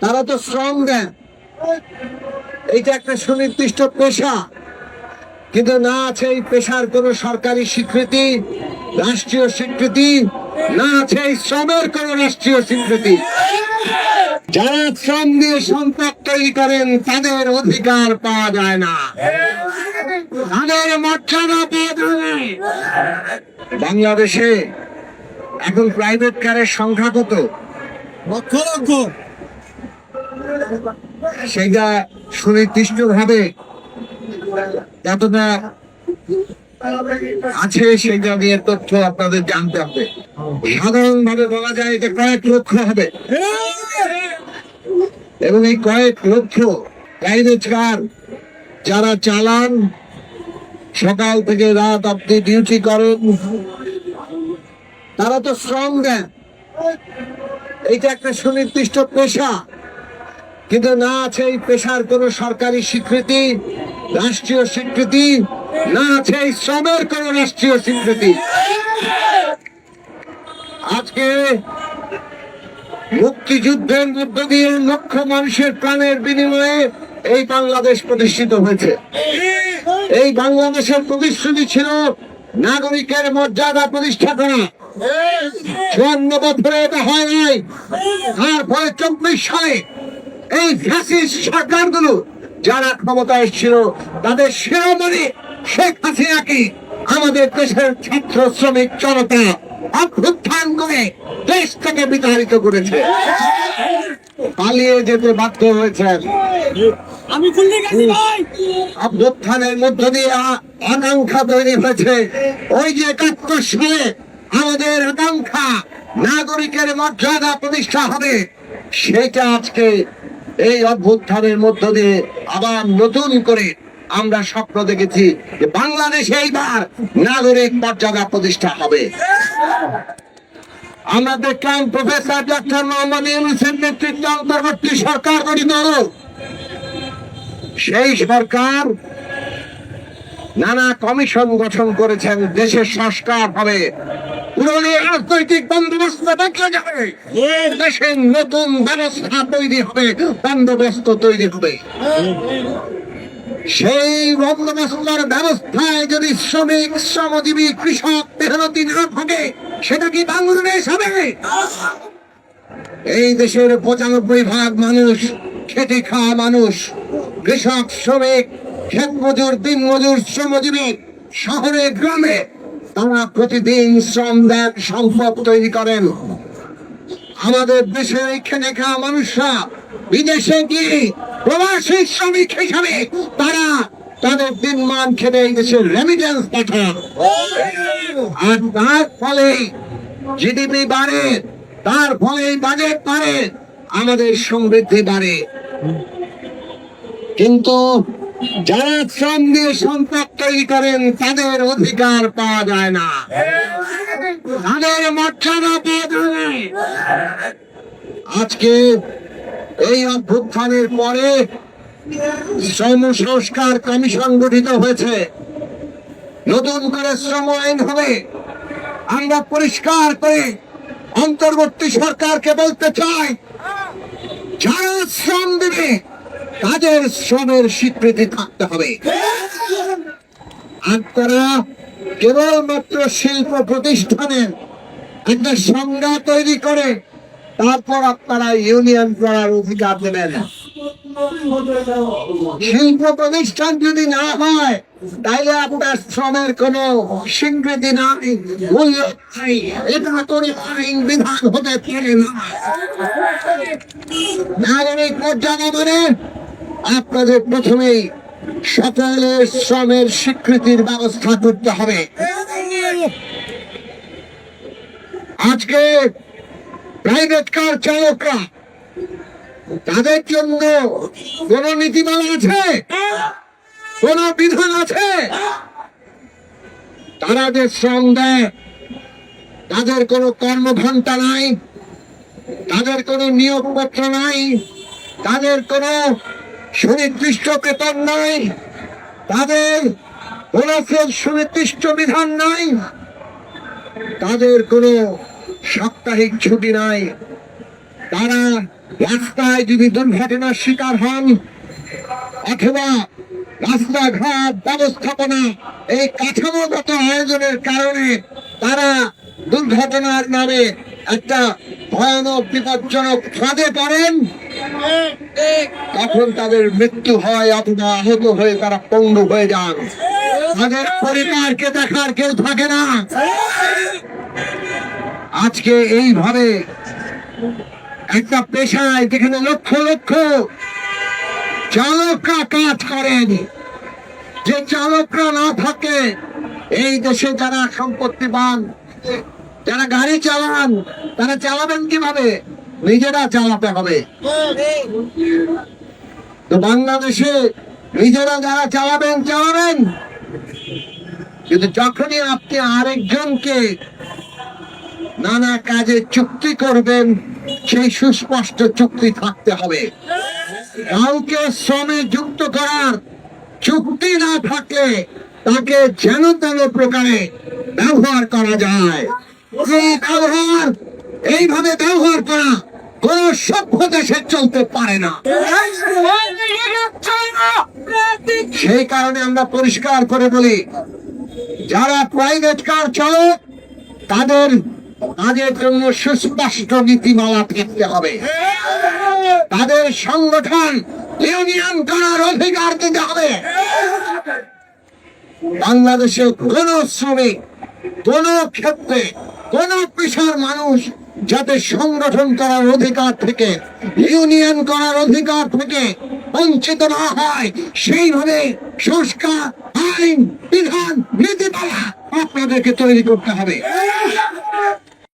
তারা তো শ্রম দেন, এইটা একটা সুনির্দিষ্ট পেশা, কিন্তু না আছে এই পেশার কোন সরকারি স্বীকৃতি, রাষ্ট্রীয় স্বীকৃতি, না আছে এই শ্রমের কোন রাষ্ট্রীয় স্বীকৃতি। যারা শ্রম দিয়ে সম্পদ তৈরি করেন তাদের অধিকার পাওয়া যায় না, তাদের মর্যাদা পাওয়া যায় না। বাংলাদেশে এখন প্রাইভেট কারের সংখ্যা কত? লক্ষ লক্ষ। সেটা সুনির্দিষ্ট ভাবে কতটা আছে সেটা নিয়ে তথ্য আপনাদের জানতে হবে। সাধারণ ভাবে বলা যায় এটা কয়েক লক্ষ হবে, এবং এই কয়েক লক্ষ প্রাইভেট কার যারা চালান, সকাল থেকে রাত অব্দি ডিউটি করেন, তারা তো শ্রম দেন, এইটা একটা সুনির্দিষ্ট পেশা, কিন্তু না আছে এই পেশার কোন সরকারি স্বীকৃতি, রাষ্ট্রীয় স্বীকৃতি, না আছে এই শ্রমের কোন রাষ্ট্রীয় স্বীকৃতি। আজকে মুক্তিযুদ্ধের মধ্য দিয়ে লক্ষ মানুষের প্রাণের বিনিময়ে এই বাংলাদেশ প্রতিষ্ঠিত হয়েছে। এই বাংলাদেশের প্রতিশ্রুতি ছিল নাগরিকের মর্যাদা প্রতিষ্ঠা করা। 54 বছরে এটা হয় নাই। তারপরে 24 সালে এই ফ্যাসিস্ট সরকারগুলো যারা ক্ষমতা এসেছিল তাদের শিরোমণি শেখ হাসিনাকে আমাদের দেশের ছাত্র শ্রমিক জনতা অভ্যুত্থান করে দেশ থেকে বিতাড়িত করেছে, পালিয়ে যেতে বাধ্য হয়েছেন। অভ্যুত্থানের মধ্য দিয়ে আকাঙ্ক্ষা তৈরি হয়েছে, ওই যে 71 সালে আমাদের আকাঙ্ক্ষা নাগরিকের মর্যাদা প্রতিষ্ঠা হবে, সেটা আজকে এই অভ্যুত্থানের মধ্য দিয়ে আবার নতুন করে আমরা স্বপ্ন দেখেছি যে বাংলাদেশে এইবার নাগরিক মর্যাদা প্রতিষ্ঠা হবে। আমরা দেখলাম প্রফেসর ডক্টর মোহাম্মদ ইউনূসের নেতৃত্বে অন্তর্বর্তী সরকার গঠিত হলো। সেই সরকার নানা কমিশন গঠন করেছেন, দেশের সংস্কার হবে, পুরনো রাজনৈতিক বন্দোবস্ত দেখে যাবে, দেশের নতুন ব্যবস্থা তৈরি হবে, বন্দোবস্ত তৈরি হবে। সেই বন্দোবস্তের ব্যবস্থায় যদি শ্রমিক, শ্রমজীবী, কৃষক মেহনতি না থাকে, সেটা কি বাংলাদেশ হবে? এই দেশের 95% মানুষ খেটে খাওয়া মানুষ, কৃষক, শ্রমিক, ক্ষেত মজুর, দিন মজুর, শ্রমজীবী, শহরে গ্রামে তারা প্রতিদিন শ্রম দেন, সম্পদ তৈরি করেন। আমাদের দেশের এই খেটে খাওয়া মানুষরা বিদেশে গিয়ে প্রবাসী শ্রমিক হিসাবে তারা তাদের দিনমান খেতে এই দেশের রেমিটেন্স পাঠান, আর তার ফলে জিডিপি বাড়ে, তার ফলে বাজেট বাড়ে, আমাদের সমৃদ্ধি বাড়ে। কিন্তু যারা শ্রম দিয়ে সম্পদ তৈরি করেন তাদের অধিকার পাওয়া যায় না, তাদের মর্যাদা পাওয়া যায় না। আজকে এই অভ্যুত্থানের পরে শ্রম সংস্কার কমিশন গঠিত হয়েছে, নতুন করে শ্রম আইন হবে। আমরা পরিষ্কার করে অন্তর্বর্তী সরকারকে বলতে চাই, যারা শ্রম দেবে তাদের শ্রমের স্বীকৃতি থাকতে হবে। আপনারা কেবলমাত্র শিল্প প্রতিষ্ঠানের একটা সংজ্ঞা তৈরি করে তারপর আপনারা ইউনিয়ন করার অধিকার দেবেন। শিল্প প্রতিষ্ঠান যদি না হয় তাহলে আপনার শ্রমের কোন স্বীকৃতি নাই, মূল্য নাই, এটা করে আইন বিধান হতে পারে না। নাগরিক মর্যাদা মানে আপনাদের প্রথমেই সকলের শ্রমের স্বীকৃতির ব্যবস্থা করতে হবে। আজকে প্রাইভেট কার চালকরা, তাদের জন্য কোন নীতিমালা আছে, কোন বিধান আছে? তারা যে শ্রম দেয় তাদের কোনো কর্মঘণ্টা নাই, তাদের কোনো নিয়োগপত্র নাই, তাদের কোনো সুনির্দিষ্ট বেতন নাই, তাদের বোনাসের সুনির্দিষ্ট বিধান নাই, তাদের কোনো সাপ্তাহিক ছুটি নাই। তারা রাস্তায় যদি দুর্ঘটনার শিকার হন অথবা রাস্তাঘাট ব্যবস্থাপনা এই কাঠামোগত আয়োজনের কারণে তারা দুর্ঘটনার নামে একটা ভয়ানক বিপজ্জনক ফাঁদে পড়েন, তখন তাদের মৃত্যু হয় অথবা আহত হয়ে তারা পঙ্গু হয়ে যান। তাদের পরিবারকে দেখার কেউ থাকে না। আজকে এইভাবে একটা পেশায় যেখানে লক্ষ লক্ষ চালকরা কাজ করেন, যে চালকরা না থাকে এই দেশে যারা সম্পত্তিবান, যারা গাড়ি চালান, তারা চালাবেন কিভাবে? নিজেরা চালাতে হবে। তো বাংলাদেশে নিজেরা যারা চালাবেন চালাবেন, কিন্তু যখনই আপনি আরেকজনকে নানা কাজে চুক্তি করবেন, সেই সুস্পষ্ট চুক্তি থাকতে হবে। কাউকে শ্রমে যুক্ত করার চুক্তি না থাকলে তাকে যেন তেন প্রকারে ব্যবহার করা যায়। এইভাবে ব্যবহার করা কোন সভ্য দেশে চলতে পারে না। সেই কারণে আমরা পরিষ্কার করে বলি, যারা প্রাইভেট কার চালক তাদের কাজের জন্য সুস্পষ্ট নীতিমালা থাকতে হবে। তাদের সংগঠন ইউনিয়ন করার অধিকার দিতে হবে। বাংলাদেশে কোন শ্রমিক, কোন ক্ষেত্রে, কোন পেশার মানুষ যাতে সংগঠন করার অধিকার থেকে, ইউনিয়ন করার অধিকার থেকে বঞ্চিত না হয়, সেইভাবে সংস্কার, আইন, বিধান, নীতিমালা আপনাদেরকে তৈরি করতে হবে।